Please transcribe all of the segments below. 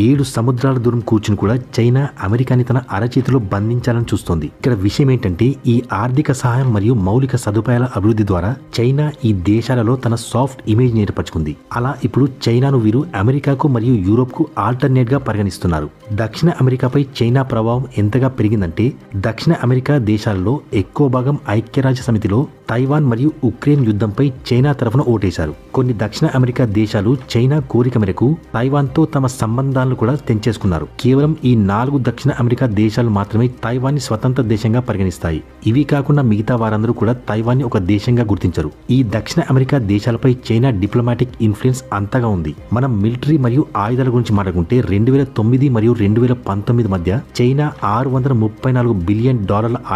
7 సముద్రాల దూరం కూర్చుని కూడా చైనా అమెరికాని తన అరచేతిలో బంధించాలని చూస్తోంది. ఇక్కడ విషయం ఏంటంటే ఈ ఆర్థిక సహాయం మరియు మౌలిక సదుపాయాల అభివృద్ధి ద్వారా చైనా ఈ దేశాలలో తన సాఫ్ట్ ఇమేజ్ ఏర్పరచుకుంది. అలా ఇప్పుడు చైనాను వీరు అమెరికాకు మరియు యూరోప్ కు ఆల్టర్నేట్ గా పరిగణిస్తున్నారు. దక్షిణ అమెరికాపై చైనా ప్రభావం ఎంతగా పెరిగిందంటే దక్షిణ అమెరికా దేశాలలో ఎక్కువ భాగం ఐక్యరాజ్య సమితిలో తైవాన్ మరియు ఉక్రెయిన్ యుద్ధంపై చైనా తరఫున ఓటేశారు. కొన్ని దక్షిణ అమెరికా దేశాలు చైనా కోరిక మేరకు తైవాన్తో తమ సంబంధాలను కూడా తెంచేసుకున్నారు. కేవలం ఈ 4 దక్షిణ అమెరికా దేశాలు మాత్రమే తైవాన్ని స్వతంత్ర దేశంగా పరిగణిస్తాయి. ఇవి కాకుండా మిగతా వారందరూ కూడా తైవాన్ని ఒక దేశంగా గుర్తించరు. ఈ దక్షిణ అమెరికా దేశాలపై చైనా డిప్లొమాటిక్ ఇన్ఫ్లుయెన్స్ అంతగా ఉంది. మనం మిలిటరీ మరియు ఆయుధాల గురించి మాట్లాడుకుంటే 2009 మరియు 2019 మధ్య చైనా $634 బిలియన్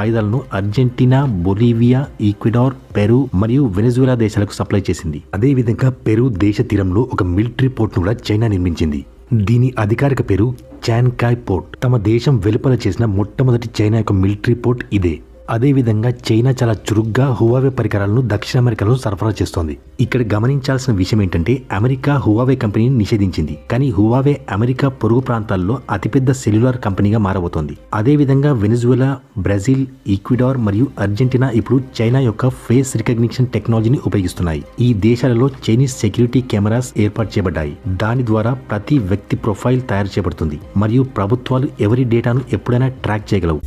ఆయుధాలను అర్జెంటీనా, బొలీవియా, ఈక్వెడార్, పెరు మరియు వెనెజులా దేశాలకు సప్లై చేసింది. అదేవిధంగా పెరు దేశ తీరంలో ఒక మిలిటరీ పోర్ట్ను కూడా చైనా నిర్మించింది. దీని అధికారిక పేరు చాన్కాయ్ పోర్ట్. తమ దేశం వెలుపల చేసిన మొట్టమొదటి చైనా యొక్క మిలిటరీ పోర్ట్ ఇదే. అదేవిధంగా చైనా చాలా చురుగ్గా హువావే పరికరాలను దక్షిణ అమెరికాలో సరఫరా చేస్తోంది. ఇక్కడ గమనించాల్సిన విషయం ఏంటంటే అమెరికా హువావే కంపెనీని నిషేధించింది. కానీ హువావే అమెరికా పొరుగు ప్రాంతాల్లో అతిపెద్ద సెల్యులార్ కంపెనీగా మారబోతోంది. అదేవిధంగా వెనెజులా, బ్రెజిల్, ఈక్వెడార్ మరియు అర్జెంటీనా ఇప్పుడు చైనా యొక్క ఫేస్ రికగ్నిషన్ టెక్నాలజీని ఉపయోగిస్తున్నాయి. ఈ దేశాలలో చైనీస్ సెక్యూరిటీ కెమెరాస్ ఏర్పాటు చేయబడ్డాయి. దాని ద్వారా ప్రతి వ్యక్తి ప్రొఫైల్ తయారు చేయబడుతుంది మరియు ప్రభుత్వాలు ఎవరి డేటాను ఎప్పుడైనా ట్రాక్ చేయగలవు.